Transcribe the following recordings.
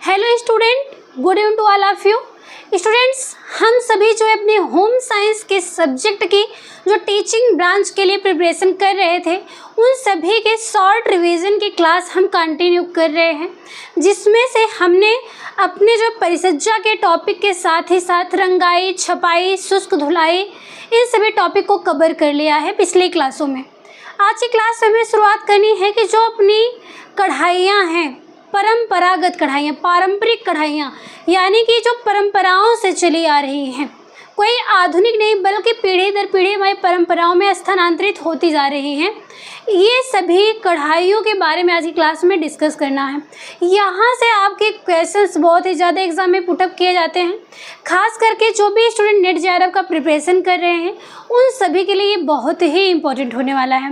Hello student, good evening to all of you students. हम सभी जो है अपने होम साइंस के सब्जेक्ट की जो टीचिंग ब्रांच के लिए प्रिपरेशन कर रहे थे, उन सभी के शॉर्ट रिवीजन की क्लास हम कंटिन्यू कर रहे हैं, जिसमें से हमने अपने जो परिचर्या के टॉपिक के साथ ही साथ रंगाई, छपाई, शुष्क धुलाई, इन सभी टॉपिक को कवर कर लिया है पिछली क्लासों में। आज की क्लास में हमें शुरुआत करनी है कि जो अपनी कढ़ाइयाँ हैं, परंपरागत कढ़ाइयाँ, पारंपरिक कढ़ाइयाँ, यानी कि जो परंपराओं से चली आ रही हैं, कोई आधुनिक नहीं बल्कि पीढ़ी दर पीढ़ी हमारी परंपराओं में स्थानांतरित होती जा रही हैं, ये सभी कढ़ाइयों के बारे में आज की क्लास में डिस्कस करना है। यहाँ से आपके क्वेश्चंस बहुत ही ज़्यादा एग्जाम में पुटअप किए जाते हैं, खास करके जो भी स्टूडेंट नेट जेआरएफ का प्रिपरेशन कर रहे हैं उन सभी के लिए ये बहुत ही इंपॉर्टेंट होने वाला है।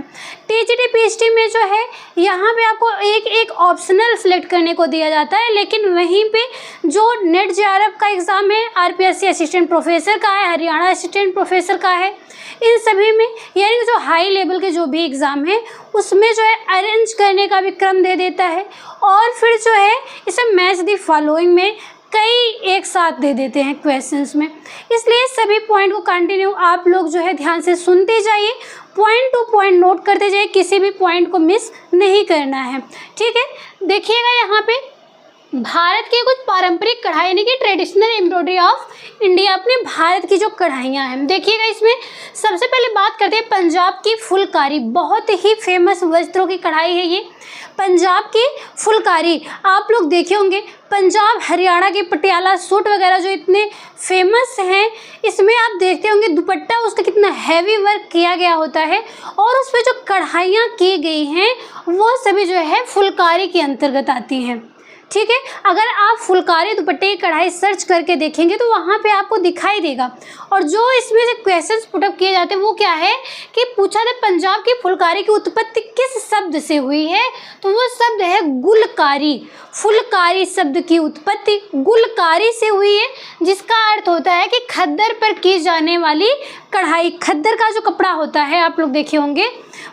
टीजीटी पीएचडी में जो है यहाँ पे आपको एक ऑप्शनल सेलेक्ट करने को दिया जाता है, लेकिन वहीं पे जो नेट जेआरएफ का एग्ज़ाम है, आरपीएससी असिस्टेंट प्रोफेसर का है, हरियाणा असिस्टेंट प्रोफेसर का है, इन सभी में यानी कि जो हाई लेवल के जो भी एग्ज़ाम है उसमें जो है अरेंज करने का भी क्रम दे देता है, और फिर जो है इसे मैच दी फॉलोइंग में कई एक साथ दे देते हैं क्वेश्चंस में। इसलिए सभी पॉइंट को कंटिन्यू आप लोग जो है ध्यान से सुनते जाइए, पॉइंट टू पॉइंट नोट करते जाइए, किसी भी पॉइंट को मिस नहीं करना है, ठीक है। देखिएगा यहाँ पे भारत की कुछ पारंपरिक कढ़ाई यानी कि ट्रेडिशनल एम्ब्रॉयडरी ऑफ इंडिया, अपने भारत की जो कढ़ाइयाँ हैं। देखिएगा इसमें सबसे पहले बात करते हैं पंजाब की फुलकारी, बहुत ही फेमस वस्त्रों की कढ़ाई है ये पंजाब की फुलकारी। आप लोग देखे होंगे पंजाब हरियाणा के पटियाला सूट वगैरह जो इतने फेमस हैं, इसमें आप देखते होंगे दुपट्टा उसका कितना हैवी वर्क किया गया होता है, और उस पर जो कढ़ाइयाँ की गई हैं वो सभी जो है फुलकारी के अंतर्गत आती हैं, ठीक है। अगर आप फुलकारी दुपट्टे की कढ़ाई सर्च करके देखेंगे तो वहाँ पे आपको दिखाई देगा। और जो इसमें से क्वेश्चंस पुटअप किए जाते हैं वो क्या है कि पूछा था पंजाब की फुलकारी की उत्पत्ति किस शब्द से हुई है, तो वो शब्द है गुलकारी। फुलकारी शब्द की उत्पत्ति गुलकारी से हुई है, जिसका अर्थ होता है कि खद्दर पर की जाने वाली कढ़ाई। खद्दर का जो कपड़ा होता है आप लोग देखे होंगे,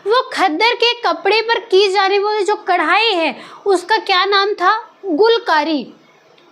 वो खद्दर के कपड़े पर की जाने वाली जो कढ़ाई है उसका क्या नाम था, गुलकारी,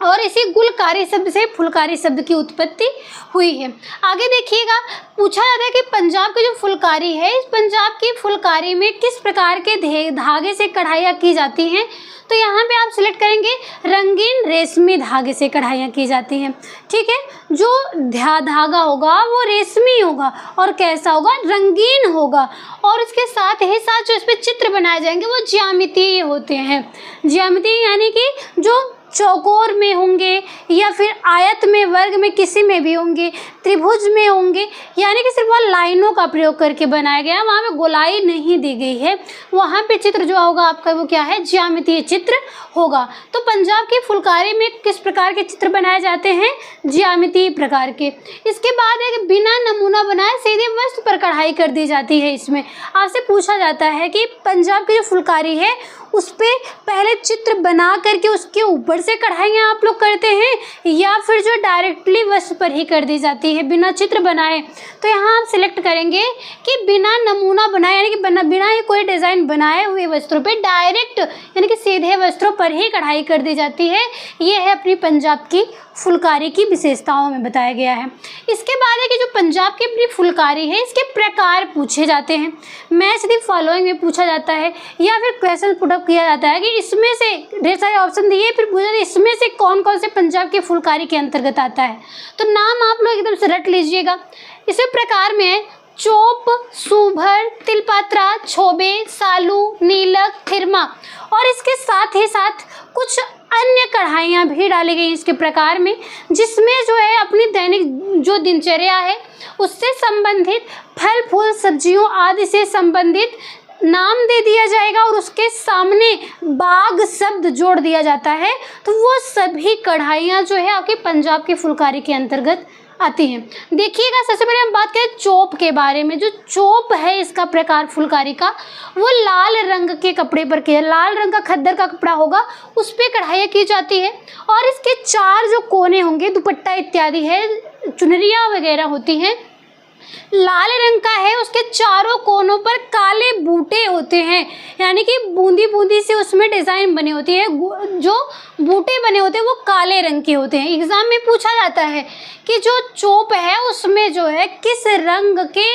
और इसी गुलकारी शब्द से फुलकारी शब्द की उत्पत्ति हुई है। आगे देखिएगा पूछा जाता है कि पंजाब की जो फुलकारी है, इस पंजाब की फुलकारी में किस प्रकार के धागे से कढ़ाइयाँ की जाती हैं, तो यहाँ पे आप सिलेक्ट करेंगे रंगीन रेशमी धागे से कढ़ाइयाँ की जाती हैं, ठीक है। जो धागा होगा वो रेशमी होगा और कैसा होगा, रंगीन होगा, और उसके साथ ही साथ जो इस पर चित्र बनाए जाएंगे वो ज्यामितीय होते हैं। ज्यामितीय यानी कि जो चौकोर में होंगे या फिर आयत में, वर्ग में, किसी में भी होंगे, त्रिभुज में होंगे, यानी कि सिर्फ वह लाइनों का प्रयोग करके बनाया गया, वहाँ पे गोलाई नहीं दी गई है। वहाँ पे चित्र जो होगा आपका वो क्या है, ज्यामितीय चित्र होगा। तो पंजाब की फुलकारी में किस प्रकार के चित्र बनाए जाते हैं, ज्यामितीय प्रकार के। इसके बाद है कि बिना नमूना बनाए सीधे वस्त्र पर कढ़ाई कर दी जाती है। इसमें आपसे पूछा जाता है कि पंजाब की जो फुलकारी है उस पर पहले चित्र बना करके उसके ऊपर से कढ़ाइयाँ आप लोग करते हैं, या फिर जो डायरेक्टली वस्त्र पर ही कर दी जाती है बिना चित्र बनाए। तो यहाँ आप सिलेक्ट करेंगे कि बिना नमूना बनाए, यानी कि बिना ही कोई डिज़ाइन बनाए हुए वस्त्रों पे डायरेक्ट यानी कि सीधे वस्त्रों पर ही कढ़ाई कर दी जाती है। ये है अपनी पंजाब की फुलकारी की विशेषताओं में बताया गया है। इसके बाद है कि जो पंजाब की अपनी फुलकारी है इसके प्रकार पूछे जाते हैं, मैच दी फॉलोइंग में पूछा जाता है, या फिर क्वेश्चन पुटअप किया जाता है कि इसमें से ढेर सारे ऑप्शन दिए, फिर पूछा जाता है इसमें से कौन कौन से पंजाब की फुलकारी के अंतर्गत आता है। तो नाम आप लोग एकदम से रट लीजिएगा। इसी प्रकार में है चोप, सूभर, तिलपात्रा, छोबे, सालू, नीलक, थिरमा, और इसके साथ ही साथ कुछ अन्य कढ़ाइयाँ भी डाली गई इसके प्रकार में, जिसमें जो है अपनी दैनिक जो दिनचर्या है उससे संबंधित फल फूल सब्जियों आदि से संबंधित नाम दे दिया जाएगा और उसके सामने बाग शब्द जोड़ दिया जाता है। तो वो सभी कढ़ाइयाँ जो है आपके पंजाब की फुलकारी के अंतर्गत आती हैं। देखिएगा सबसे पहले हम बात करें चोप के बारे में। जो चोप है इसका प्रकार फुलकारी का, वो लाल रंग के कपड़े पर किया, लाल रंग का खद्दर का कपड़ा होगा उस पर कढ़ाइयाँ की जाती है, और इसके चार जो कोने होंगे, दुपट्टा इत्यादि है, चुनरिया वगैरह होती हैं, लाल रंग का है, उसके चारों कोनों पर काले बूटे होते हैं, यानी कि बूंदी बूंदी से उसमें डिज़ाइन बनी होती है, जो बूटे बने होते हैं वो काले रंग के होते हैं। एग्जाम में पूछा जाता है कि जो चोप है उसमें जो है किस रंग के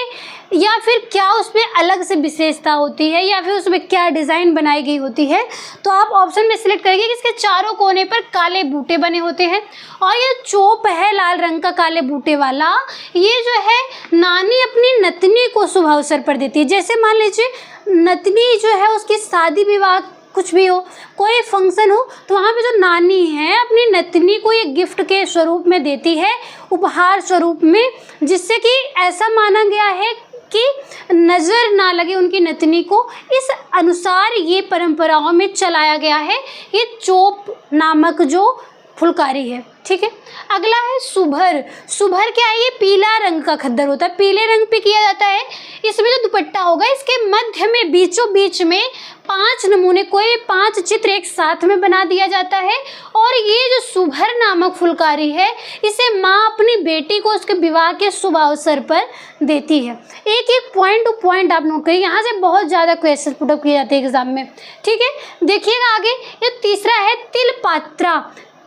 या फिर क्या उसमें अलग से विशेषता होती है या फिर उसमें क्या डिज़ाइन बनाई गई होती है, तो आप ऑप्शन में सिलेक्ट करेंगे कि इसके चारों कोने पर काले बूटे बने होते हैं। और ये चोप है लाल रंग का काले बूटे वाला, ये जो है नानी अपनी नतनी को शुभ अवसर पर देती है। जैसे मान लीजिए नतनी जो है उसकी शादी विवाह कुछ भी हो, कोई फंक्शन हो, तो वहाँ पे जो नानी है अपनी नतनी को ये गिफ्ट के स्वरूप में देती है, उपहार स्वरूप में, जिससे कि ऐसा माना गया है कि नज़र ना लगे उनकी नतनी को। इस अनुसार ये परंपराओं में चलाया गया है ये चोप नामक जो फुलकारी है। ठीक है, अगला है सुभर। सुभर क्या है? ये पीला रंग का खद्दर होता है, पीले रंग पे किया जाता है। इसमें जो दुपट्टा होगा इसके मध्य में बीचों बीच में 5 नमूने, कोई 5 चित्र एक साथ में बना दिया जाता है। और ये जो सुभर नामक फुलकारी है इसे माँ अपनी बेटी को उसके विवाह के शुभ अवसर पर देती है। एक एक पॉइंट टू पॉइंट आप नोट करिए, यहाँ से बहुत ज़्यादा क्वेश्चन पुट अप किए जाते हैं एग्जाम में। ठीक है, देखिएगा आगे। ये तीसरा है तिलपात्रा।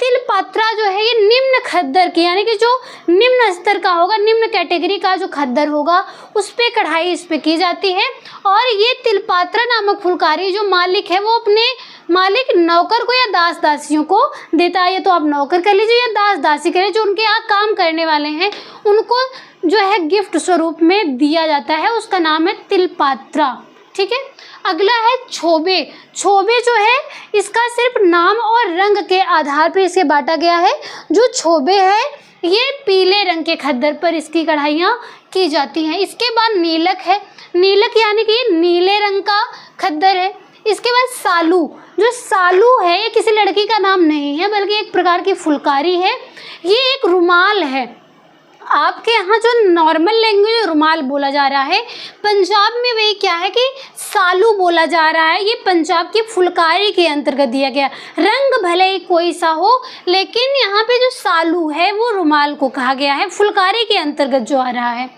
तिलपात्रा जो है ये निम्न खद्दर की, यानी कि जो निम्न स्तर का होगा, निम्न कैटेगरी का जो खद्दर होगा उस पर कढ़ाई इस पर की जाती है। और ये तिलपात्रा नामक फुलकारी जो मालिक है वो अपने मालिक नौकर को या दास दासियों को देता है। ये तो आप नौकर कर लीजिए या दास दासी करें, जो उनके यहाँ काम करने वाले हैं उनको जो है गिफ्ट स्वरूप में दिया जाता है, उसका नाम है तिलपात्रा। ठीक है, अगला है छोबे। छोबे जो है इसका सिर्फ नाम और रंग के आधार पर इसे बांटा गया है। जो छोबे है ये पीले रंग के खद्दर पर इसकी कढ़ाइयाँ की जाती हैं। इसके बाद नीलक है। नीलक यानी कि नीले रंग का खद्दर है। इसके बाद सालू। जो सालू है ये किसी लड़की का नाम नहीं है बल्कि एक प्रकार की फुलकारी है। ये एक रुमाल है। आपके यहाँ जो नॉर्मल लैंग्वेज रुमाल बोला जा रहा है, पंजाब में वही क्या है कि सालू बोला जा रहा है। ये पंजाब की फुलकारी के अंतर्गत दिया गया। रंग भले ही कोई सा हो लेकिन यहाँ पे जो सालू है वो रुमाल को कहा गया है, फुलकारी के अंतर्गत जो आ रहा है।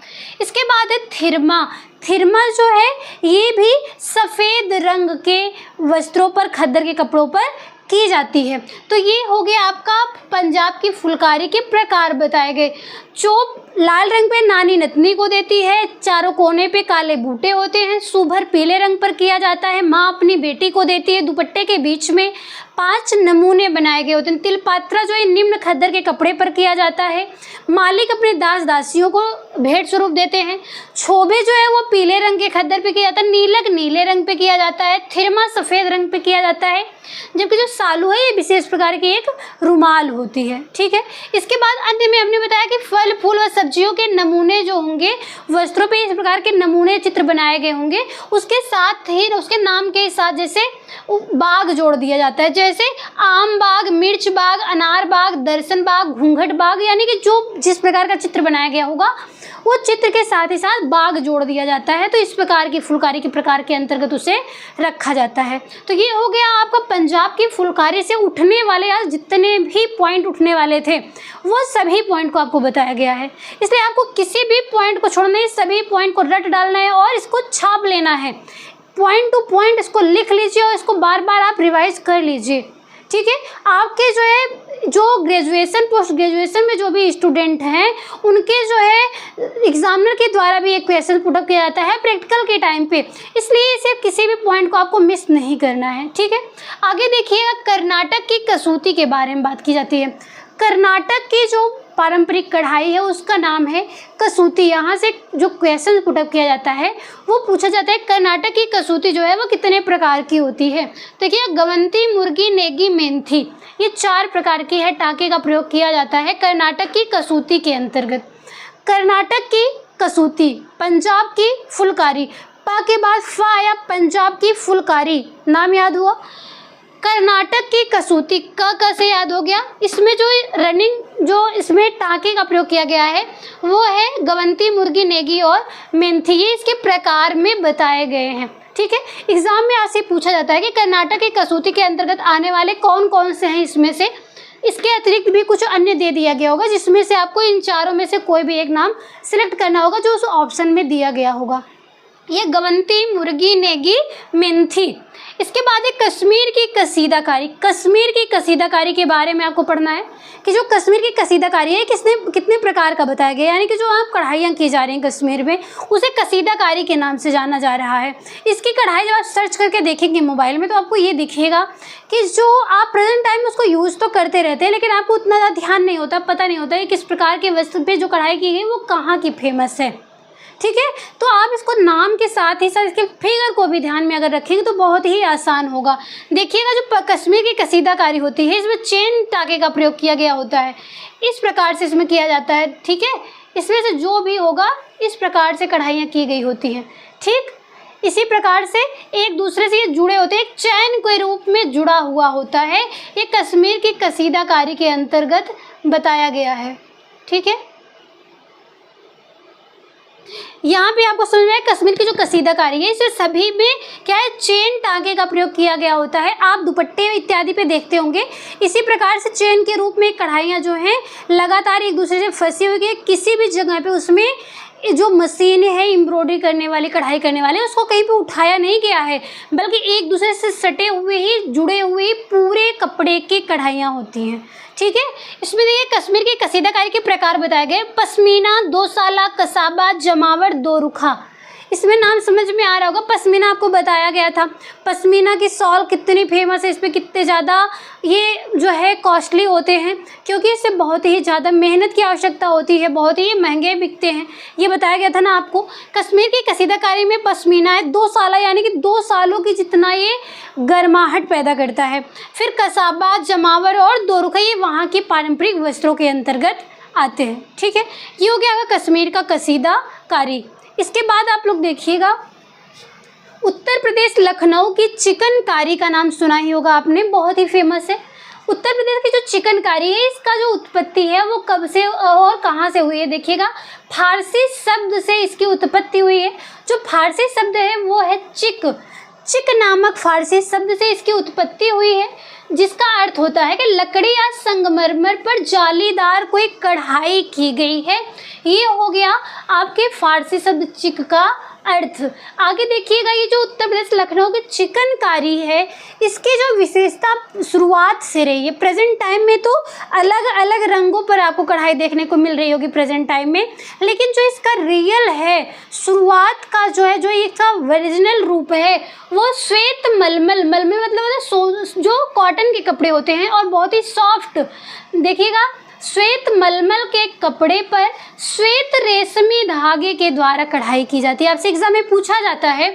इसके बाद है थिरमा। थिरमा जो है ये भी सफ़ेद रंग के वस्त्रों पर, खद्दर के कपड़ों पर की जाती है। तो ये हो गया आपका पंजाब की फुलकारी के प्रकार बताए गए। चोप लाल रंग पे नानी नतनी को देती है, चारों कोने पे काले बूटे होते हैं। सुभर पीले रंग पर किया जाता है, माँ अपनी बेटी को देती है। दुपट्टे के बीच में 5 नमूने बनाए गए होते हैं। तिलपात्रा जो है निम्न खद्दर के कपड़े पर किया जाता है, मालिक अपने दास दासियों को भेंट स्वरूप देते हैं। छोबे जो है वो पीले रंग के खद्दर पे किया जाता है, नीलक नीले रंग पे किया जाता है, थिरमा सफ़ेद रंग पे किया जाता है, जबकि जो सालू है ये विशेष प्रकार की एक रुमाल होती है। ठीक है, इसके बाद अंत में हमने बताया कि फल फूल व सब्जियों के नमूने जो होंगे वस्त्रों पे इस प्रकार के नमूने चित्र बनाए गए होंगे, उसके साथ ही उसके नाम के साथ जैसे बाग जोड़ दिया जाता है, जैसे आम बाग, मिर्च बाग, अनार बाग, दर्शन बाग, घूंघट बाग, यानी कि जो जिस प्रकार का चित्र बनाया गया होगा वो चित्र के साथ ही साथ बाग जोड़ दिया जाता है। तो इस प्रकार की फुलकारी के प्रकार के अंतर्गत उसे रखा जाता है। तो ये हो गया आपका पंजाब की फुलकारी से उठने वाले या जितने भी पॉइंट उठने वाले थे वो सभी पॉइंट को आपको बताया गया है। इसलिए आपको किसी भी पॉइंट को छोड़ना है, सभी पॉइंट को रट डालना है और इसको छाप लेना है। पॉइंट टू पॉइंट इसको लिख लीजिए और इसको बार बार आप रिवाइज कर लीजिए। ठीक है, आपके जो है जो ग्रेजुएशन पोस्ट ग्रेजुएशन में जो भी स्टूडेंट हैं उनके जो है एग्जामिनर के द्वारा भी एक क्वेश्चन पुट अप किया जाता है प्रैक्टिकल के टाइम पे, इसलिए इसे किसी भी पॉइंट को आपको मिस नहीं करना है। ठीक है, आगे देखिएगा कर्नाटक की कसूती के बारे में बात की जाती है। कर्नाटक की जो पारंपरिक कढ़ाई है उसका नाम है कसूती। यहाँ से जो क्वेश्चन पुट अप किया जाता है वो पूछा जाता है कर्नाटक की कसूती जो है वो कितने प्रकार की होती है। देखिए, गवंती, मुर्गी, नेगी, मेंथी, ये 4 प्रकार की है। टाँके का प्रयोग किया जाता है कर्नाटक की कसूती के अंतर्गत। कर्नाटक की कसूती, पंजाब की फुलकारी, पा के बाद फा आया, पंजाब की फुलकारी नाम याद हुआ। कर्नाटक की कसूती क से याद हो गया। इसमें जो रनिंग जो इसमें टाँके का प्रयोग किया गया है वो है गवंती, मुर्गी, नेगी और मेंथी, ये इसके प्रकार में बताए गए हैं। ठीक है, एग्जाम में ऐसे पूछा जाता है कि कर्नाटक की कसूती के अंतर्गत आने वाले कौन कौन से हैं इसमें से इसके अतिरिक्त भी कुछ अन्य दे दिया गया होगा, जिसमें से आपको इन चारों में से कोई भी एक नाम सिलेक्ट करना होगा जो उस ऑप्शन में दिया गया होगा। ये गवंती, मुर्गी, नेगी, मेंथी। इसके बाद एक कश्मीर की कसीदाकारी। कश्मीर की कसीदाकारी के बारे में आपको पढ़ना है कि जो कश्मीर की कसीदाकारी है कितने प्रकार का बताया गया, यानी कि जो आप कढ़ाइयाँ की जा रही हैं कश्मीर में, उसे कसीदाकारी के नाम से जाना जा रहा है। इसकी कढ़ाई जब आप सर्च करके देखेंगे मोबाइल में तो आपको ये दिखेगा कि जो आप प्रेजेंट टाइम में उसको यूज़ तो करते रहते हैं, लेकिन आपको उतना ज़्यादा ध्यान नहीं होता, पता नहीं होता है किस प्रकार के वस्तु पे जो कढ़ाई की गई वो कहाँ की फेमस है। ठीक है, तो आप इसको नाम के साथ ही साथ इसके फिगर को भी ध्यान में अगर रखेंगे तो बहुत ही आसान होगा। देखिएगा, जो कश्मीर की कसीदाकारी होती है इसमें चेन टाके का प्रयोग किया गया होता है, इस प्रकार से इसमें किया जाता है। ठीक है, इसमें से जो भी होगा इस प्रकार से कढ़ाइयाँ की गई होती हैं। ठीक, इसी प्रकार से एक दूसरे से ये जुड़े होते हैं, एक चैन के रूप में जुड़ा हुआ होता है। ये कश्मीर की कसीदाकारी के अंतर्गत बताया गया है। ठीक है, यहाँ पे आपको समझ में आया कश्मीर की जो कसीदाकारी है इसमें सभी में क्या है, चेन टाँके का प्रयोग किया गया होता है। आप दुपट्टे इत्यादि पे देखते होंगे इसी प्रकार से चेन के रूप में कढ़ाइयाँ जो हैं लगातार एक दूसरे से फंसी हुई है। किसी भी जगह पे उसमें जो मशीन है एम्ब्रॉयडरी करने वाली, कढ़ाई करने वाले, उसको कहीं पे उठाया नहीं गया है, बल्कि एक दूसरे से सटे हुए ही जुड़े हुए पूरे कपड़े की कढ़ाइयाँ होती हैं। ठीक है, इसमें देखिए कश्मीर की कसीदाकारी के प्रकार बताए गए, पश्मीना, दोसाला, कसाबा, जमावर, दोरुखा। इसमें नाम समझ में आ रहा होगा, पश्मीना आपको बताया गया था। पश्मीना की शॉल कितनी फेमस है, इस पर कितने ज़्यादा ये जो है कॉस्टली होते हैं, क्योंकि इससे बहुत ही ज़्यादा मेहनत की आवश्यकता होती है, बहुत ही महंगे बिकते हैं, ये बताया गया था ना आपको। कश्मीर की कसीदाकारी में पश्मीना है, 2 साल यानी कि 2 सालों की जितना ये गर्माहट पैदा करता है। फिर कसाबा, जमावर और दोरुखा ये वहाँ की पारंपरिक वस्त्रों के अंतर्गत आते हैं। ठीक है, ये हो गया कश्मीर का कसीदाकारी। इसके बाद आप लोग देखिएगा उत्तर प्रदेश लखनऊ की चिकनकारी का नाम सुना ही होगा आपने, बहुत ही फेमस है। उत्तर प्रदेश की जो चिकनकारी है इसका जो उत्पत्ति है वो कब से और कहाँ से हुई है, देखिएगा फारसी शब्द से इसकी उत्पत्ति हुई है। जो फारसी शब्द है वो है चिक। चिक नामक फारसी शब्द से इसकी उत्पत्ति हुई है, जिसका अर्थ होता है कि लकड़ी या संगमरमर पर जालीदार कोई कढ़ाई की गई है। ये हो गया आपके फारसी शब्द चिक का अर्थ। आगे देखिएगा, ये जो उत्तर प्रदेश लखनऊ की चिकनकारी है इसकी जो विशेषता शुरुआत से रही है, प्रेजेंट टाइम में तो अलग अलग रंगों पर आपको कढ़ाई देखने को मिल रही होगी प्रेजेंट टाइम में, लेकिन जो इसका रियल है शुरुआत का जो है, जो इसका ओरिजिनल रूप है वो श्वेत मलमल, मलमल मतलब जो कॉटन के कपड़े होते हैं और बहुत ही सॉफ्ट, देखिएगा श्वेत मलमल के कपड़े पर श्वेत रेशमी धागे के द्वारा कढ़ाई की जाती है। आपसे एग्जाम में पूछा जाता है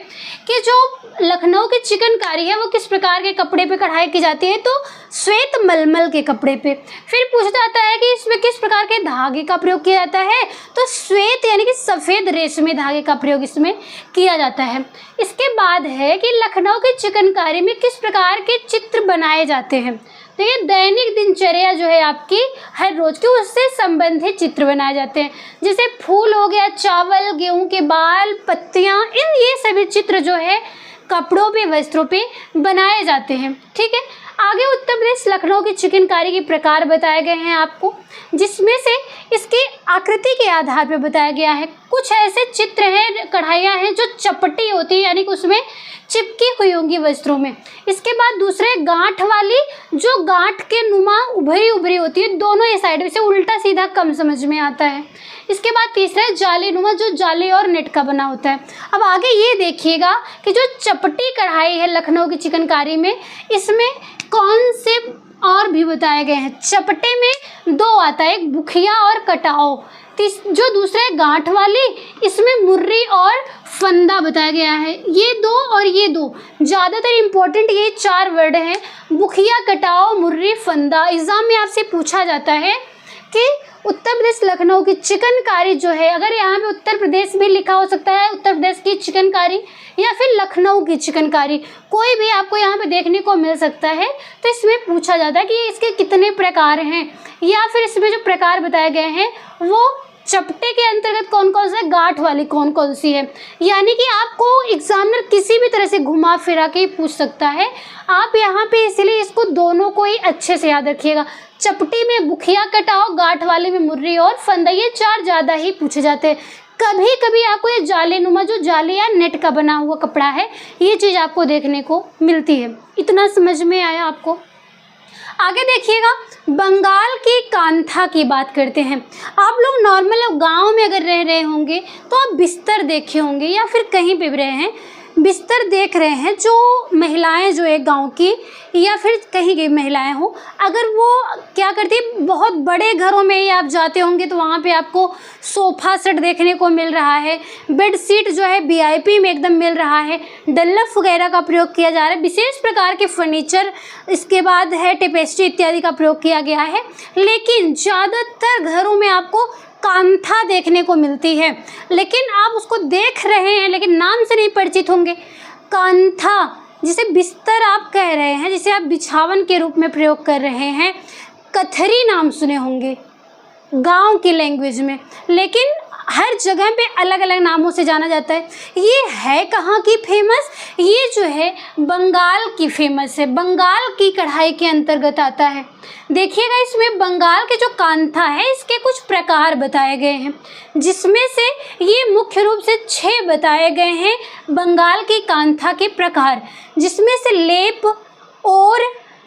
कि जो लखनऊ की चिकनकारी है वो किस प्रकार के कपड़े पे कढ़ाई की जाती है, तो श्वेत मलमल के कपड़े पे। फिर पूछा जाता है कि इसमें किस प्रकार के धागे का प्रयोग किया जाता है, तो श्वेत यानी कि सफ़ेद रेशमी धागे का प्रयोग इसमें किया जाता है। इसके बाद है कि लखनऊ की चिकनकारी में किस प्रकार के चित्र बनाए जाते हैं। तो ये दैनिक दिनचर्या जो है आपकी हर रोज की, उससे संबंधित चित्र बनाए जाते हैं, जैसे फूल हो गया, चावल, गेहूं के बाल, पत्तियां, ये सभी चित्र जो है कपड़ों पे, वस्त्रों पे बनाए जाते हैं। ठीक है, आगे उत्तर प्रदेश लखनऊ की चिकनकारी के प्रकार बताए गए हैं आपको, जिसमें से इसकी आकृति के आधार पर बताया गया है। कुछ ऐसे चित्र हैं, कढ़ाइयाँ हैं जो चपटी होती है, यानी कि उसमें चिपकी हुई होंगी वस्त्रों में। इसके बाद दूसरे गांठ वाली, जो गांठ के नुमा उभरी उभरी होती है, दोनों ये साइड से उल्टा सीधा कम समझ में आता है। इसके बाद तीसरा है जाली नुमा, जो जाली और नेट का बना होता है। अब आगे ये देखिएगा कि जो चपटी कढ़ाई है लखनऊ की चिकनकारी में, इसमें कौन से और भी बताए गए हैं। चपटे में 2 आता है, एक बुखिया और कटाओ। जो दूसरा है गांठ वाली, इसमें मुर्री और फंदा बताया गया है। ये 2 और ये 2 ज़्यादातर इम्पोर्टेंट ये 4 वर्ड हैं, बुखिया, कटाओ, मुर्री, फंदा। एग्जाम में आपसे पूछा जाता है कि उत्तर प्रदेश लखनऊ की चिकनकारी जो है, अगर यहाँ पे उत्तर प्रदेश भी लिखा हो सकता है, उत्तर प्रदेश की चिकनकारी या फिर लखनऊ की चिकनकारी, कोई भी आपको यहाँ पे देखने को मिल सकता है। तो इसमें पूछा जाता है कि इसके कितने प्रकार हैं, या फिर इसमें जो प्रकार बताए गए हैं वो चपटे के अंतर्गत कौन कौन सा है, गांठ वाली कौन कौन सी है। यानी कि आपको एग्जामिनर किसी भी तरह से घुमा फिरा के पूछ सकता है। आप यहाँ पे इसलिए इसको दोनों को ही अच्छे से याद रखिएगा। चपटी में बुखिया कटाओ, गांठ वाले में मुर्री और फंदा, ये 4 ज़्यादा ही पूछे जाते हैं। कभी कभी आपको ये जाले नुमा, जो जाले या नेट का बना हुआ कपड़ा है, ये चीज़ आपको देखने को मिलती है। इतना समझ में आया आपको। आगे देखिएगा, बंगाल की कांथा की बात करते हैं। आप लोग नॉर्मल गांव में अगर रह रहे होंगे तो आप बिस्तर देखे होंगे, या फिर कहीं पे भी रहे हैं बिस्तर देख रहे हैं, जो महिलाएं जो है गांव की या फिर कहीं की महिलाएं हो, अगर वो क्या करती है, बहुत बड़े घरों में ही आप जाते होंगे तो वहाँ पे आपको सोफ़ा सेट देखने को मिल रहा है, बेड शीट जो है VIP में एकदम मिल रहा है, डल्लफ वगैरह का प्रयोग किया जा रहा है, विशेष प्रकार के फर्नीचर, इसके बाद है टेपेस्ट्री इत्यादि का प्रयोग किया गया है। लेकिन ज़्यादातर घरों में आपको कांथा देखने को मिलती है, लेकिन आप उसको देख रहे हैं लेकिन नाम से नहीं परिचित होंगे। कांथा जिसे बिस्तर आप कह रहे हैं, जिसे आप बिछावन के रूप में प्रयोग कर रहे हैं, कथरी नाम सुने होंगे गांव की लैंग्वेज में, लेकिन हर जगह पे अलग अलग नामों से जाना जाता है। ये है कहाँ की फेमस, ये जो है बंगाल की फेमस है, बंगाल की कढ़ाई के अंतर्गत आता है। देखिएगा इसमें बंगाल के जो कांथा है इसके कुछ प्रकार बताए गए हैं, जिसमें से ये मुख्य रूप से 6 बताए गए हैं बंगाल की कांथा के प्रकार, जिसमें से लेप, और,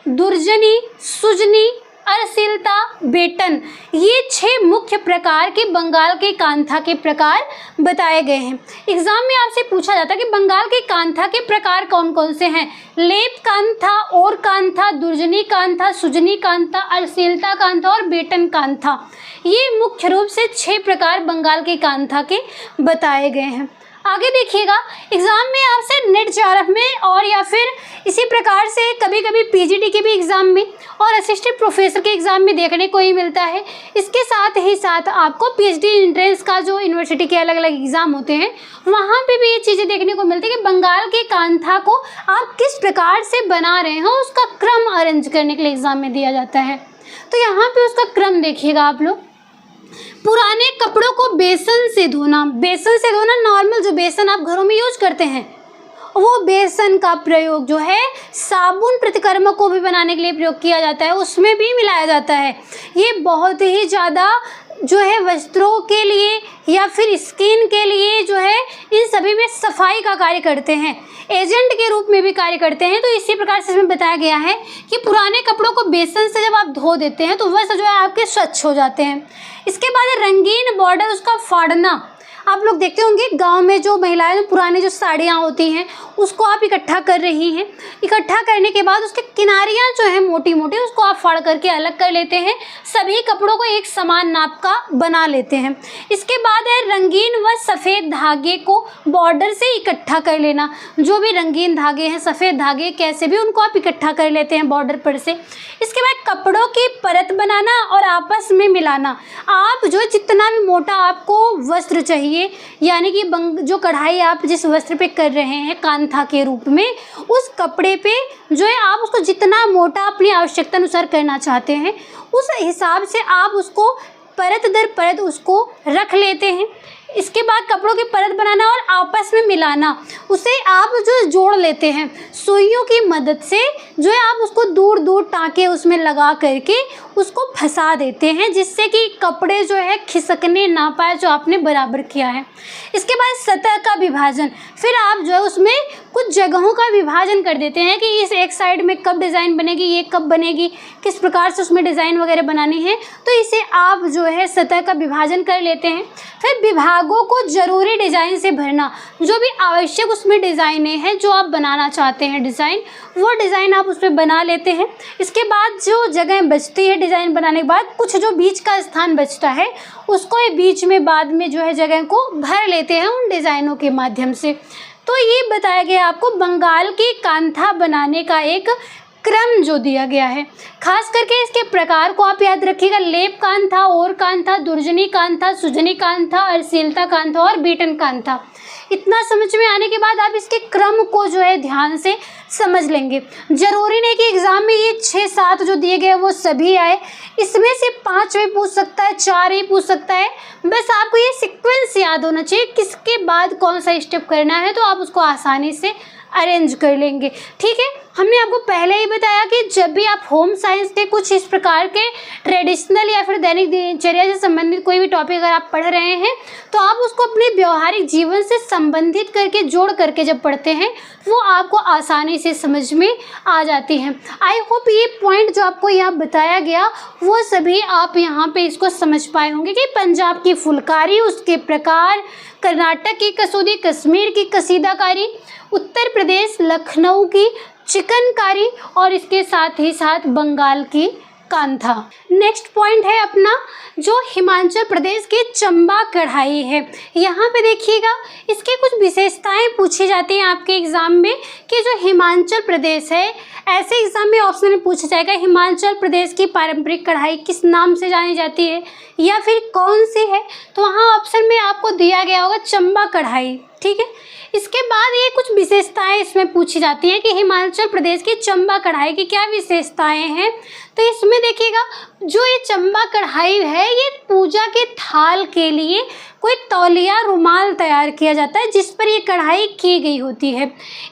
दुर्जनी, सुजनी, अरसिलता, बेटन, ये 6 मुख्य प्रकार के बंगाल के कांथा के प्रकार बताए गए हैं। एग्जाम में आपसे पूछा जाता है कि बंगाल के कांथा के प्रकार कौन कौन से हैं। लेप कांथा, और कांथा, दुर्जनी कांथा, सुजनी कांथा, अरसिलता कांथा और बेटन कांथा, ये मुख्य रूप से 6 प्रकार बंगाल के कांथा के बताए गए हैं। आगे देखिएगा, एग्ज़ाम में आपसे नेट JRF में और या फिर इसी प्रकार से कभी कभी PGD के भी एग्ज़ाम में और असिस्टेंट प्रोफेसर के एग्ज़ाम में देखने को ही मिलता है। इसके साथ ही साथ आपको PhD एंट्रेंस का जो यूनिवर्सिटी के अलग अलग एग्ज़ाम होते हैं वहाँ पे भी ये चीज़ें देखने को मिलती है कि बंगाल के कांथा को आप किस प्रकार से बना रहे हो, उसका क्रम अरेंज करने के लिए एग्ज़ाम में दिया जाता है। तो यहाँ पर उसका क्रम देखिएगा आप लोग। पुराने कपड़ों को बेसन से धोना, बेसन से धोना, नॉर्मल जो बेसन आप घरों में यूज करते हैं वो बेसन का प्रयोग जो है साबुन प्रतिकर्म को भी बनाने के लिए प्रयोग किया जाता है, उसमें भी मिलाया जाता है। ये बहुत ही ज़्यादा जो है वस्त्रों के लिए या फिर स्किन के लिए जो है इन सभी में सफाई का कार्य करते हैं, एजेंट के रूप में भी कार्य करते हैं। तो इसी प्रकार से इसमें बताया गया है कि पुराने कपड़ों को बेसन से जब आप धो देते हैं तो वह जो है आपके स्वच्छ हो जाते हैं। इसके बाद रंगीन बॉर्डर, उसका फाड़ना। आप लोग देखते होंगे गांव में जो महिलाएं पुरानी जो साड़ियाँ होती हैं उसको आप इकट्ठा कर रही हैं, इकट्ठा करने के बाद उसके किनारियाँ जो है मोटी मोटी उसको आप फाड़ करके अलग कर लेते हैं, सभी कपड़ों को एक समान नाप का बना लेते हैं। इसके बाद है रंगीन व सफ़ेद धागे को बॉर्डर से इकट्ठा कर लेना। जो भी रंगीन धागे हैं, सफ़ेद धागे, कैसे भी उनको आप इकट्ठा कर लेते हैं बॉर्डर पर से। इसके बाद कपड़ों की परत बनाना और आपस में मिलाना। आप जो जितना भी मोटा आपको वस्त्र चाहिए, यानी कि जो कढ़ाई आप जिस वस्त्र पे कर रहे हैं कांथा के रूप में, उस कपड़े पे जो है आप उसको जितना मोटा अपनी आवश्यकता अनुसार करना चाहते हैं उस हिसाब से आप उसको परत दर परत उसको रख लेते हैं। इसके बाद कपड़ों की परत बनाना और आपस में मिलाना, उसे आप जो जोड़ लेते हैं सुइयों की मदद से, जो है आप उसको दूर दूर टाँके उसमें लगा करके उसको फंसा देते हैं, जिससे कि कपड़े जो है खिसकने ना पाए जो आपने बराबर किया है। इसके बाद सतह का विभाजन, फिर आप जो है उसमें कुछ जगहों का विभाजन कर देते हैं कि इस एक साइड में कब डिज़ाइन बनेगी, ये कब बनेगी, किस प्रकार से उसमें डिज़ाइन वगैरह बनानी है, तो इसे आप जो है सतह का विभाजन कर लेते हैं। फिर विभागों को ज़रूरी डिज़ाइन से भरना, जो भी आवश्यक उसमें डिज़ाइनें हैं जो आप बनाना चाहते हैं डिज़ाइन, वो डिज़ाइन आप उसमें बना लेते हैं। इसके बाद जो जगह बचती है डिज़ाइन बनाने के बाद, कुछ जो बीच का स्थान बचता है उसको ये बीच में बाद में जो है जगह को भर लेते हैं उन डिज़ाइनों के माध्यम से। तो ये बताया गया आपको बंगाल की कांथा बनाने का एक क्रम जो दिया गया है, खास करके इसके प्रकार को आप याद रखिएगा। लेप कान था, और कान था, दुर्जनी कान था, सुजनी कान था, अर्शिलता कान था और बीटन कान था। इतना समझ में आने के बाद आप इसके क्रम को जो है ध्यान से समझ लेंगे। जरूरी नहीं कि एग्जाम में ये 6-7 जो दिए गए वो सभी आए, इसमें से 5 भी पूछ सकता है, 4 ही पूछ सकता है। बस आपको ये सीक्वेंस याद होना चाहिए, किसके बाद कौन सा स्टेप करना है, तो आप उसको आसानी से अरेंज कर लेंगे। ठीक है, हमने आपको पहले ही बताया कि जब भी आप होम साइंस के कुछ इस प्रकार के ट्रेडिशनल या फिर दैनिक दिनचर्या से संबंधित कोई भी टॉपिक अगर आप पढ़ रहे हैं तो आप उसको अपने व्यवहारिक जीवन से संबंधित करके जोड़ करके जब पढ़ते हैं वो आपको आसानी से समझ में आ जाती हैं। आई होप ये पॉइंट जो आपको यहाँ बताया गया वो सभी आप यहाँ पे इसको समझ पाए होंगे कि पंजाब की फुलकारी, उसके प्रकार, कर्नाटक की कसूदी, कश्मीर की कसीदाकारी, उत्तर प्रदेश लखनऊ की चिकनकारी और इसके साथ ही साथ बंगाल की कांथा। नेक्स्ट पॉइंट है अपना जो हिमाचल प्रदेश की चंबा कढ़ाई है। यहाँ पे देखिएगा इसके कुछ विशेषताएं पूछी जाती हैं आपके एग्जाम में कि जो हिमाचल प्रदेश है, ऐसे एग्जाम में ऑप्शन में पूछा जाएगा हिमाचल प्रदेश की पारंपरिक कढ़ाई किस नाम से जानी जाती है या फिर कौन सी है, तो वहाँ ऑप्शन में आपको दिया गया होगा चंबा कढ़ाई। ठीक है, इसके बाद ये कुछ विशेषताएं इसमें पूछी जाती हैं कि हिमाचल प्रदेश की चंबा कढ़ाई की क्या विशेषताएं हैं। तो इसमें देखिएगा जो ये चंबा कढ़ाई है ये पूजा के थाल के लिए कोई तौलिया रुमाल तैयार किया जाता है जिस पर ये कढ़ाई की गई होती है।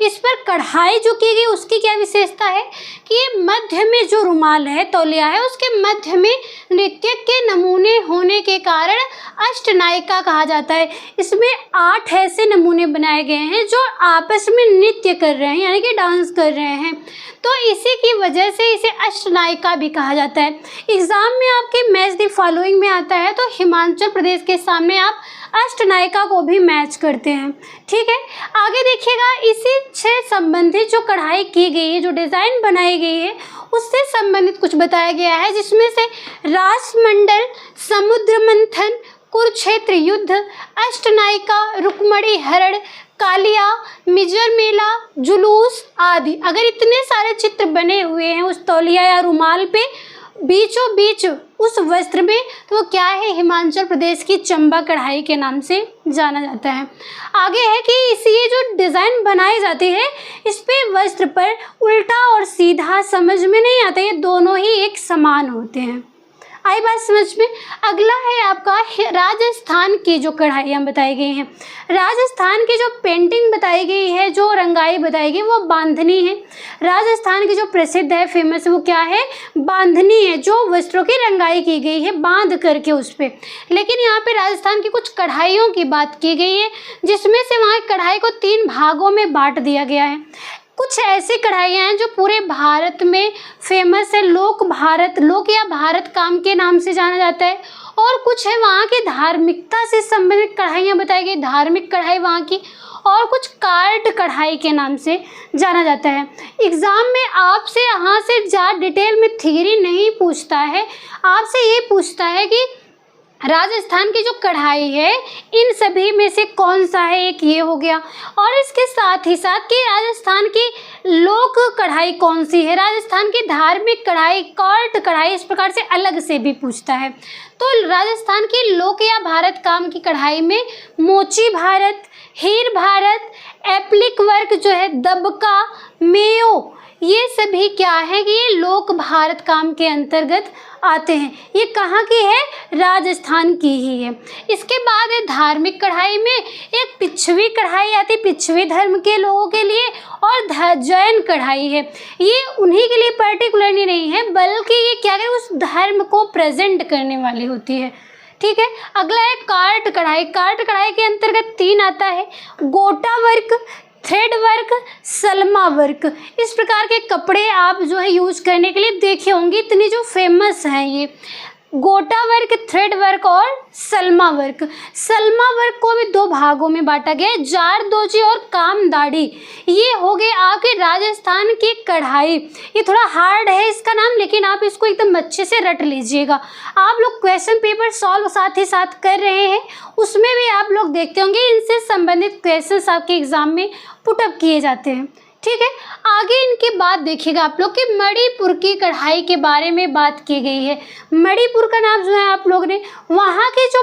इस पर कढ़ाई जो की गई उसकी क्या विशेषता है कि ये मध्य में जो रुमाल है, तौलिया है, उसके मध्य में नृत्य के नमूने होने के कारण अष्टनायिका कहा जाता है। इसमें 8 ऐसे नमूने बनाए गए हैं जो आपस में नृत्य कर रहे हैं यानी कि डांस कर रहे हैं, तो इसी की वजह से इसे अष्टनायिका भी कहा जाता है। एग्जाम में आपके मैच द फॉलोइंग में आता है तो हिमाचल प्रदेश के सामने आप अष्टनायिका को भी मैच करते हैं। ठीक है, आगे देखिएगा इसी से संबंधित जो कढ़ाई की गई है, जो डिज़ाइन बनाई गई है उससे संबंधित कुछ बताया गया है जिसमें से रासमंडल, समुद्र मंथन, कुरुक्षेत्र युद्ध, अष्टनायिका, रुक्मणी हरण, कालिया, मिजर मेला, जुलूस आदि। अगर इतने सारे चित्र बने हुए हैं उस तौलिया या रुमाल पे बीचों बीच उस वस्त्र में, तो वो क्या है, हिमाचल प्रदेश की चंबा कढ़ाई के नाम से जाना जाता है। आगे है कि ये जो डिज़ाइन बनाई जाती है इस पे वस्त्र पर उल्टा और सीधा समझ में नहीं आता, ये दोनों ही एक समान होते हैं। आई बात समझ में। अगला है आपका राजस्थान की जो कढ़ाइयाँ बताई गई हैं। राजस्थान की जो पेंटिंग बताई गई है, जो रंगाई बताई गई वो बांधनी है। राजस्थान की जो प्रसिद्ध है, फेमस वो क्या है, बांधनी है, जो वस्त्रों की रंगाई की गई है बांध करके उस पर। लेकिन यहाँ पे राजस्थान की कुछ कढ़ाइयों की बात की गई है जिसमें से वहाँ कढ़ाई को 3 भागों में बांट दिया गया है। कुछ ऐसी कढ़ाइयाँ हैं जो पूरे भारत में फेमस है, लोक या भारत काम के नाम से जाना जाता है, और कुछ है वहाँ की धार्मिकता से संबंधित कढ़ाइयाँ बताई गई, धार्मिक कढ़ाई वहाँ की, और कुछ कार्ड कढ़ाई के नाम से जाना जाता है। एग्ज़ाम में आपसे यहाँ से ज़्यादा डिटेल में थियरी नहीं पूछता है, आपसे ये पूछता है कि राजस्थान की जो कढ़ाई है इन सभी में से कौन सा है, एक ये हो गया, और इसके साथ ही साथ कि राजस्थान की लोक कढ़ाई कौन सी है, राजस्थान की धार्मिक कढ़ाई, कॉर्ट कढ़ाई, इस प्रकार से अलग से भी पूछता है। तो राजस्थान की लोक या भारत काम की कढ़ाई में मोची भारत, हीर भारत, एप्लिक वर्क जो है, दबका, मेयो, ये सभी क्या है कि ये लोक भारत काम के अंतर्गत आते हैं। ये कहाँ की है, राजस्थान की ही है। इसके बाद है धार्मिक कढ़ाई में एक पिछवी कढ़ाई आती है पिछवी धर्म के लोगों के लिए, और जैन कढ़ाई है, ये उन्हीं के लिए पर्टिकुलरली नहीं है बल्कि ये क्या है उस धर्म को प्रेजेंट करने वाली होती है। ठीक है, अगला है कार्ट कढ़ाई। कार्ट कढ़ाई के अंतर्गत 3 आता है, गोटा work, thread work, Salma work. इस प्रकार के कपड़े आप जो है यूज करने के लिए देखे होंगे, इतनी जो फेमस हैं ये गोटा वर्क, थ्रेड वर्क और सलमा वर्क। सलमा वर्क को भी 2 भागों में बांटा गया है, जारदोजी और कामदाड़ी। ये हो गए आपके राजस्थान की कढ़ाई। ये थोड़ा हार्ड है इसका नाम, लेकिन आप इसको एकदम अच्छे से रट लीजिएगा। आप लोग क्वेश्चन पेपर सॉल्व साथ ही साथ कर रहे हैं, उसमें भी आप लोग देखते होंगे इनसे संबंधित क्वेश्चन आपके एग्जाम में पुटअप किए जाते हैं। ठीक है। आगे इनकी बात देखिएगा आप लोग कि मणिपुर की कढ़ाई के बारे में बात की गई है। मणिपुर का नाम जो है आप लोग ने, वहाँ की जो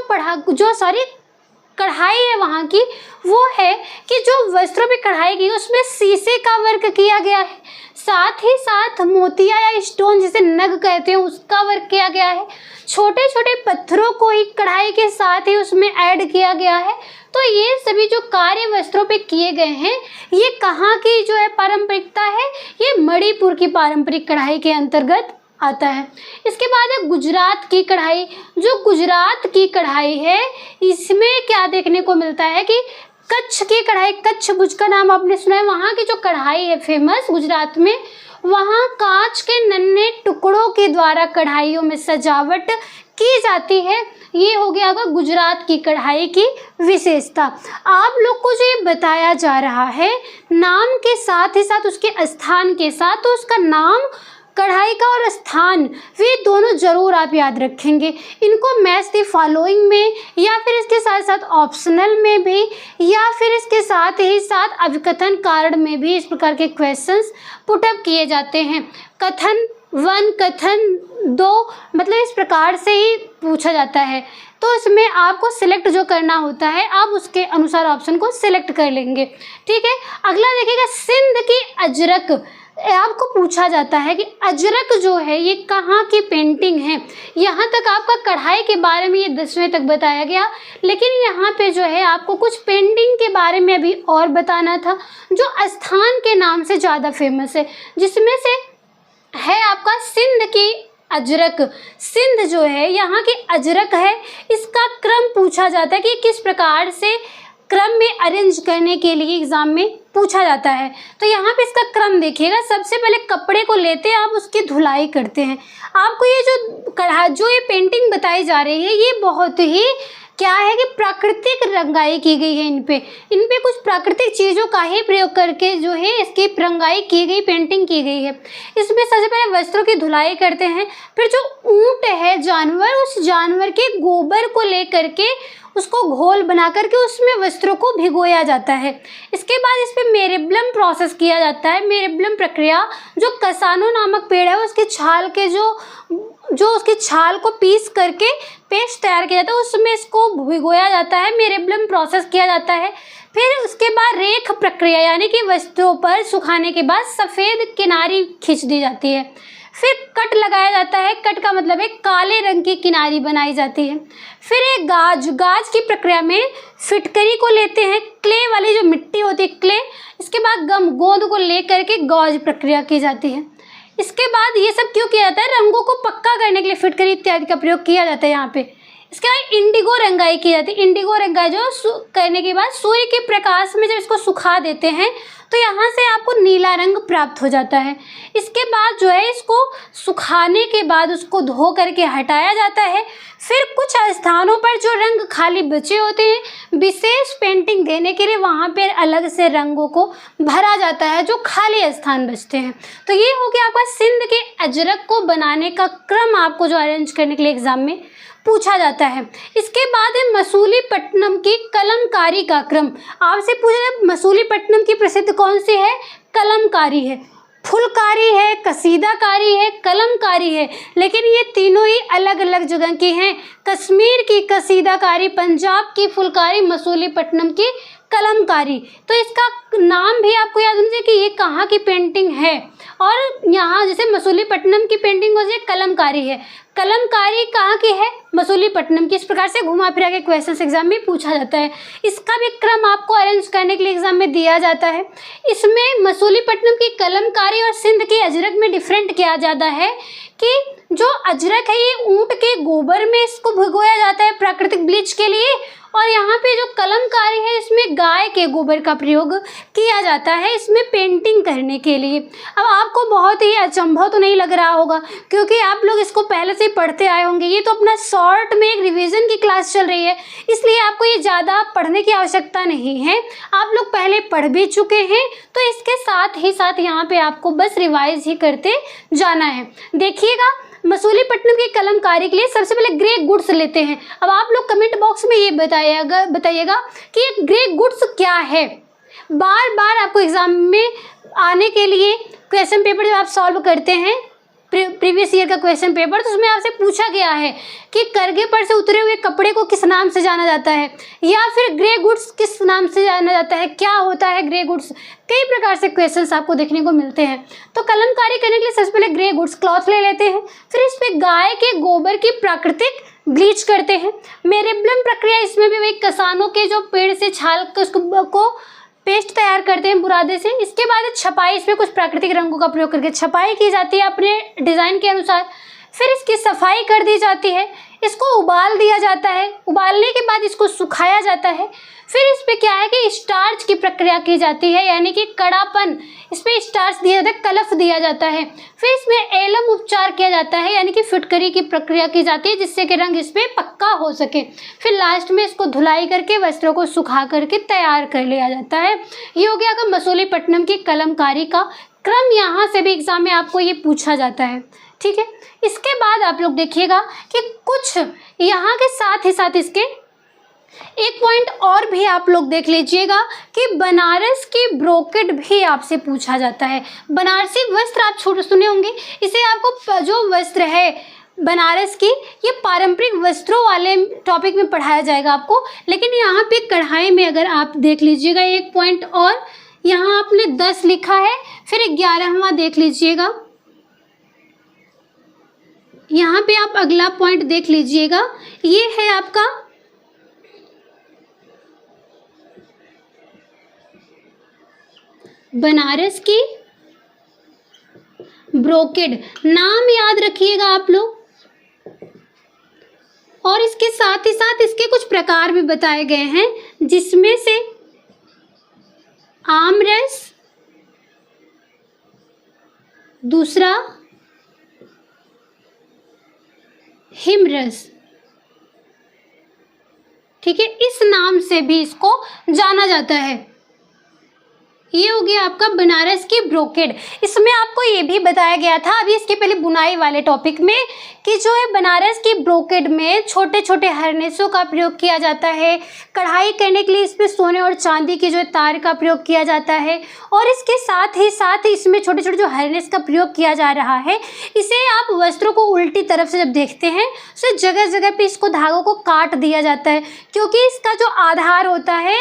कढ़ाई है वहाँ की, वो है कि जो वस्त्रों पे कढ़ाई की उसमें शीशे का वर्क किया गया है, साथ ही साथ मोतिया या स्टोन जिसे नग कहते हैं उसका वर्क किया गया है। छोटे छोटे पत्थरों को ही कढ़ाई के साथ ही उसमें ऐड किया गया है। तो ये सभी जो कार्य वस्त्रों पे किए गए हैं, ये कहाँ की जो है पारंपरिकता है, ये मणिपुर की पारंपरिक कढ़ाई के अंतर्गत आता है। इसके बाद है गुजरात की कढ़ाई। जो गुजरात की कढ़ाई है, इसमें क्या देखने को मिलता है कि कच्छ की कढ़ाई, कच्छ भुज का नाम आपने सुना है, वहाँ की जो कढ़ाई है फेमस गुजरात में, वहाँ कांच के नन्हे टुकड़ों के द्वारा कढ़ाइयों में सजावट की जाती है। ये हो गया होगा गुजरात की कढ़ाई की विशेषता। आप लोग को जो ये बताया जा रहा है नाम के साथ ही साथ उसके स्थान के साथ, तो उसका नाम, कढ़ाई का और स्थान, वे दोनों जरूर आप याद रखेंगे। इनको मैच द फॉलोइंग में या फिर इसके साथ साथ ऑप्शनल में भी या फिर इसके साथ ही साथ अभिकथन कारण में भी इस प्रकार के क्वेश्चंस पुटअप किए जाते हैं। कथन 1, कथन 2, मतलब इस प्रकार से ही पूछा जाता है। तो इसमें आपको सिलेक्ट जो करना होता है, आप उसके अनुसार ऑप्शन को सिलेक्ट कर लेंगे। ठीक है। अगला देखिएगा सिंध की अजरक। आपको पूछा जाता है कि अजरक जो है ये कहाँ की पेंटिंग है। यहाँ तक आपका कढ़ाई के बारे में ये 10वें तक बताया गया, लेकिन यहाँ पे जो है आपको कुछ पेंटिंग के बारे में भी और बताना था जो स्थान के नाम से ज़्यादा फेमस है, जिसमें से है आपका सिंध की अजरक। सिंध जो है यहाँ की अजरक है, इसका क्रम पूछा जाता है कि किस प्रकार से क्रम में अरेंज करने के लिए एग्जाम में पूछा जाता है। तो यहाँ पे इसका क्रम देखिएगा, सबसे पहले कपड़े को लेते हैं आप, उसकी धुलाई करते हैं। आपको ये जो ये पेंटिंग बताई जा रही है, ये बहुत ही क्या है कि प्राकृतिक रंगाई की गई है। इन पे कुछ प्राकृतिक चीज़ों का ही प्रयोग करके जो है इसकी रंगाई की गई, पेंटिंग की गई है। इसमें सबसे पहले वस्त्रों की धुलाई करते हैं, फिर जो ऊंट है जानवर, उस जानवर के गोबर को लेकर के उसको घोल बना करके उसमें वस्त्रों को भिगोया जाता है। इसके बाद इस पे मेरेबलम प्रोसेस किया जाता है। मेरेबलम प्रक्रिया, जो कसानो नामक पेड़ है उसकी छाल के जो उसकी छाल को पीस करके पेस्ट तैयार किया जाता है, उसमें इसको भिगोया जाता है, मेरेबलम प्रोसेस किया जाता है। फिर उसके बाद रेख प्रक्रिया, यानी कि वस्त्रों पर सुखाने के बाद सफ़ेद किनारी खींच दी जाती है। फिर कट लगाया जाता है, कट का मतलब है काले रंग की किनारी बनाई जाती है। फिर एक गाज की प्रक्रिया में फिटकरी को लेते हैं, क्ले वाली जो मिट्टी होती है क्ले, इसके बाद गोंद को लेकर के गौज प्रक्रिया की जाती है। इसके बाद ये सब क्यों किया जाता है, रंगों को पक्का करने के लिए फिटकरी इत्यादि का प्रयोग किया जाता है यहाँ पे। इसके बाद इंडिगो रंगाई की जाती है। इंडिगो रंगाई जो करने के बाद सूर्य के प्रकाश में जब इसको सुखा देते हैं तो यहाँ से आपको नीला रंग प्राप्त हो जाता है। इसके बाद जो है इसको सुखाने के बाद उसको धो करके हटाया जाता है। फिर कुछ स्थानों पर जो रंग खाली बचे होते हैं, विशेष पेंटिंग देने के लिए वहाँ पर अलग से रंगों को भरा जाता है जो खाली स्थान बचते हैं। तो ये हो गया आपका सिंध के अजरक को बनाने का क्रम, आपको जो अरेंज करने के लिए एग्जाम में पूछा जाता है। इसके बाद है मसूलीपट्टनम की कलमकारी का क्रम। आपसे पूछा जाए मसूलीपट्टनम की प्रसिद्ध कौन सी है, कलमकारी है। फुलकारी है, कसीदाकारी है, कलमकारी है, लेकिन ये तीनों ही अलग अलग जगह की हैं। कश्मीर की कसीदाकारी, पंजाब की फुलकारी, मसूलीपट्टनम की कलमकारी। तो इसका नाम भी आपको याद होना चाहिए कि ये कहाँ की पेंटिंग है। और यहाँ जैसे मसूलीपट्टनम की पेंटिंग हो जाए कलमकारी है, कलमकारी कहाँ की है, मसूलीपट्टनम की। इस प्रकार से घुमा फिरा के क्वेश्चन एग्जाम में पूछा जाता है। इसका भी क्रम आपको अरेंज करने के लिए एग्जाम में दिया जाता है। इसमें मसूलीपट्टनम की कलमकारी और सिंध की अजरक में डिफरेंट किया जाता है कि जो अजरक है ये ऊँट के गोबर में इसको भिगोया जाता है प्राकृतिक ब्लीच के लिए, और यहाँ पे जो कलमकारी है इसमें गाय के गोबर का प्रयोग किया जाता है इसमें पेंटिंग करने के लिए। अब आपको बहुत ही अचंभव तो नहीं लग रहा होगा, क्योंकि आप लोग इसको पहले से ही पढ़ते आए होंगे। ये तो अपना शॉर्ट में एक रिवीजन की क्लास चल रही है, इसलिए आपको ये ज़्यादा पढ़ने की आवश्यकता नहीं है, आप लोग पहले पढ़ भी चुके हैं। तो इसके साथ ही साथ यहाँ पे आपको बस रिवाइज ही करते जाना है। देखिएगा मसूलीपट्टनम की कलमकारी के लिए सबसे पहले ग्रे गुड्स लेते हैं। अब आप लोग कमेंट बॉक्स में ये बताइएगा कि ये ग्रे गुड्स क्या है। बार बार आपको एग्जाम में आने के लिए क्वेश्चन पेपर जब आप सॉल्व करते हैं प्रीवियस ईयर का क्वेश्चन पेपर, तो उसमें आपसे पूछा गया है कि करघे पर से उतरे हुए कपड़े को किस नाम से जाना जाता है, या फिर ग्रे गुड्स किस नाम से जाना जाता है, क्या होता है ग्रे गुड्स। कई प्रकार से क्वेश्चंस आपको देखने को मिलते हैं। तो कलमकारी करने के लिए सबसे पहले ग्रे गुड्स क्लॉथ ले लेते हैं, फिर इस पे गाय के गोबर की प्राकृतिक ब्लीच करते हैं। मेरेबलम प्रक्रिया, इसमें भी वही किसानों के जो पेड़ से छाल को पेस्ट तैयार करते हैं बुरादे से। इसके बाद छपाई, इसमें कुछ प्राकृतिक रंगों का प्रयोग करके छपाई की जाती है अपने डिज़ाइन के अनुसार। फिर इसकी सफाई कर दी जाती है, इसको उबाल दिया जाता है, उबालने के बाद इसको सुखाया जाता है। फिर इस पे क्या है कि स्टार्च की प्रक्रिया की जाती है, यानी कि कड़ापन, इस पे स्टार्च दिया जाता है, कलफ दिया जाता है। फिर इसमें एलम उपचार किया जाता है, यानी कि फिटकरी की प्रक्रिया की जाती है जिससे कि रंग इस पे पक्का हो सके। फिर लास्ट में इसको धुलाई करके वस्त्रों को सुखा करके तैयार कर लिया जाता है। ये हो गया का मसूलीपट्टनम की कलमकारी का क्रम। यहाँ से भी एग्जाम में आपको ये पूछा जाता है, ठीक है। इसके बाद आप लोग देखिएगा कि कुछ यहाँ के साथ ही साथ इसके एक पॉइंट और भी आप लोग देख लीजिएगा कि बनारस की ब्रोकेड भी आपसे पूछा जाता है। बनारसी वस्त्र आप छोटे सुने होंगे, इसे आपको जो वस्त्र है बनारस की, ये पारंपरिक वस्त्रों वाले टॉपिक में पढ़ाया जाएगा आपको। लेकिन यहाँ पे कढ़ाई में अगर आप देख लीजिएगा एक पॉइंट और, यहाँ आपने 10 लिखा है, फिर 11वां देख लीजिएगा। यहाँ पे आप अगला पॉइंट देख लीजिएगा, ये है आपका बनारस की ब्रोकेड। नाम याद रखिएगा आप लोग, और इसके साथ ही साथ इसके कुछ प्रकार भी बताए गए हैं, जिसमें से आमरस, दूसरा हिमरस, ठीक है, इस नाम से भी इसको जाना जाता है। ये हो गया आपका बनारस की ब्रोकेड। इसमें आपको ये भी बताया गया था अभी इसके पहले बुनाई वाले टॉपिक में कि जो है बनारस की ब्रोकेड में छोटे छोटे हरनेसों का प्रयोग किया जाता है। कढ़ाई करने के लिए इसमें सोने और चांदी की जो तार का प्रयोग किया जाता है, और इसके साथ ही इसमें छोटे छोटे जो हरनेस का प्रयोग किया जा रहा है, इसे आप वस्त्रों को उल्टी तरफ से जब देखते हैं तो जगह जगह पे इसको धागों को काट दिया जाता है, क्योंकि इसका जो आधार होता है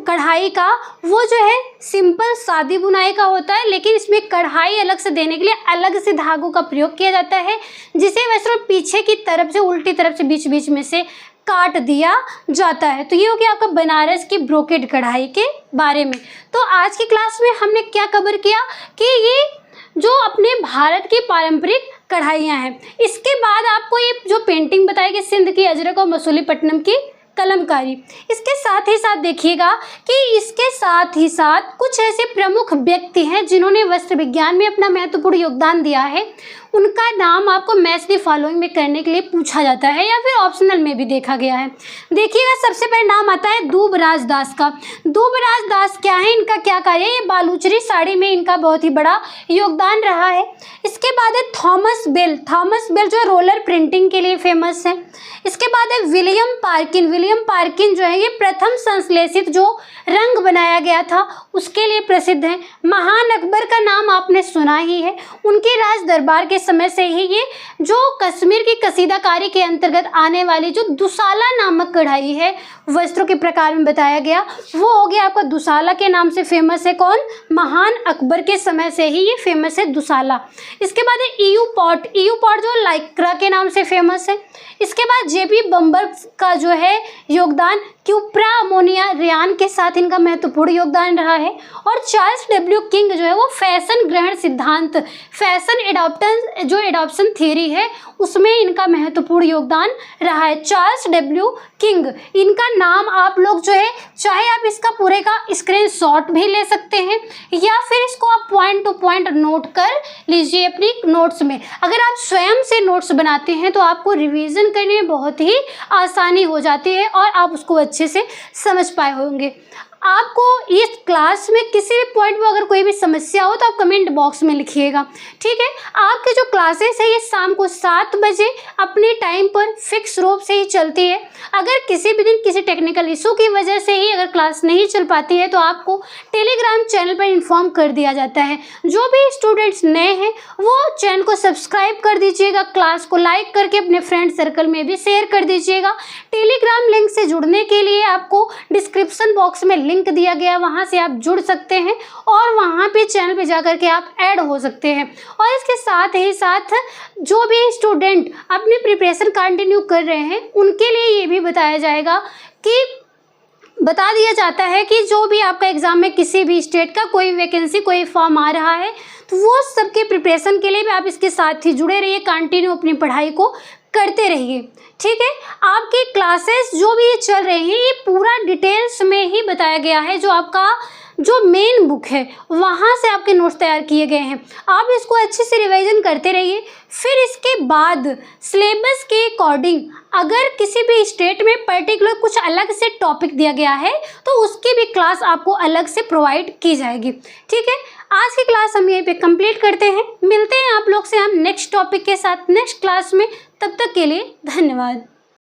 कढ़ाई का वो जो है सिंपल सादी बुनाई का होता है, लेकिन इसमें कढ़ाई अलग से देने के लिए अलग से धागों का प्रयोग किया जाता है, जिसे वस्त्र पीछे की तरफ से उल्टी तरफ से बीच बीच में से काट दिया जाता है। तो ये हो गया आपका बनारस की ब्रोकेड कढ़ाई के बारे में। तो आज की क्लास में हमने क्या कवर किया कि ये जो अपने भारत की पारंपरिक कढ़ाइयाँ हैं, इसके बाद आपको ये जो पेंटिंग बताई गई सिंध की अजरक और मसूलीपट्टनम की कलमकारी, इसके साथ ही साथ देखिएगा कि इसके साथ ही साथ कुछ ऐसे प्रमुख व्यक्ति हैं जिन्होंने वस्त्र विज्ञान में अपना महत्वपूर्ण योगदान दिया है। उनका नाम आपको मैच द फॉलोइंग में करने के लिए पूछा जाता है या फिर ऑप्शनल में भी देखा गया है। देखिएगा सबसे पहले नाम आता है दूबराज दास का। दूबराज दास क्या है, इनका क्या कार्य है, ये बालूचरी साड़ी में इनका बहुत ही बड़ा योगदान रहा है। इसके बाद है थॉमस बेल। थॉमस बेल जो है रोलर प्रिंटिंग के लिए फेमस है। इसके बाद है विलियम पार्किन। विलियम पार्किन जो है ये प्रथम संश्लेषित जो रंग बनाया गया था उसके लिए प्रसिद्ध है। महान अकबर का नाम आपने सुना ही है, उनके राज दरबार के समय से ही ये जो कश्मीर की कसीदाकारी के अंतर्गत आने वाली जो दुसाला नामक कढ़ाई है वस्त्रों के प्रकार में बताया गया, वो हो गया आपका दुसाला के नाम से फेमस है। कौन? महान अकबर के समय से ही ये फेमस है दुसाला। इसके बाद है ईयू पॉट। ईयू पॉट जो लाइक्रा के नाम से फेमस है। इसके बाद जेबी बम्बर का जो है योगदान क्यूप्रा अमोनिया रेयान के साथ इनका महत्वपूर्ण योगदान रहा है। और चार्ल्स डब्ल्यू किंग जो है वो फैशन ग्रहण सिद्धांत, फैशन एडॉप्शन थ्योरी है, उसमें इनका महत्वपूर्ण योगदान रहा है। चार्ल्स डब्ल्यू किंग, इनका नाम आप लोग जो है चाहे आप इसका पूरे का स्क्रीनशॉट भी ले सकते हैं या फिर इसको आप पॉइंट टू पॉइंट नोट कर लीजिए अपनी नोट्स में। अगर आप स्वयं से नोट्स बनाते हैं तो आपको रिवीजन करने में बहुत ही आसानी हो जाती है और आप उसको अच्छे से समझ पाए होंगे। आपको इस क्लास में किसी भी पॉइंट में अगर कोई भी समस्या हो तो आप कमेंट बॉक्स में लिखिएगा, ठीक है। आपके जो क्लासेस है ये शाम को 7 बजे अपने टाइम पर फिक्स रूप से ही चलती है। अगर किसी भी दिन किसी टेक्निकल इशू की वजह से ही अगर क्लास नहीं चल पाती है तो आपको टेलीग्राम चैनल पर इन्फॉर्म कर दिया जाता है। जो भी स्टूडेंट्स नए हैं वो चैनल को सब्सक्राइब कर दीजिएगा, क्लास को लाइक करके अपने फ्रेंड सर्कल में भी शेयर कर दीजिएगा। टेलीग्राम लिंक से जुड़ने के लिए आपको डिस्क्रिप्शन बॉक्स में लिंक दिया गया, वहाँ से आप जुड़ सकते हैं और वहाँ पे चैनल पे जाकर के आप ऐड हो सकते हैं। और इसके साथ ही साथ जो भी स्टूडेंट अपनी प्रिपरेशन कंटिन्यू कर रहे हैं उनके लिए ये भी बताया जाएगा कि बता दिया जाता है कि जो भी आपका एग्ज़ाम में किसी भी स्टेट का कोई वैकेंसी कोई फॉर्म आ रहा है तो वो सबके प्रिपरेशन के लिए भी आप इसके साथ ही जुड़े रहिए, कंटिन्यू अपनी पढ़ाई को करते रहिए, ठीक है। आपकी क्लासेस जो भी चल रहे हैं ये पूरा डिटेल्स में ही बताया गया है। जो आपका जो मेन बुक है वहाँ से आपके नोट्स तैयार किए गए हैं, आप इसको अच्छे से रिवीजन करते रहिए। फिर इसके बाद सिलेबस के अकॉर्डिंग अगर किसी भी स्टेट में पर्टिकुलर कुछ अलग से टॉपिक दिया गया है तो उसकी भी क्लास आपको अलग से प्रोवाइड की जाएगी, ठीक है। आज की क्लास हम यहीं पे कंप्लीट करते हैं, मिलते हैं आप लोग से हम नेक्स्ट टॉपिक के साथ नेक्स्ट क्लास में। तब तक के लिए धन्यवाद।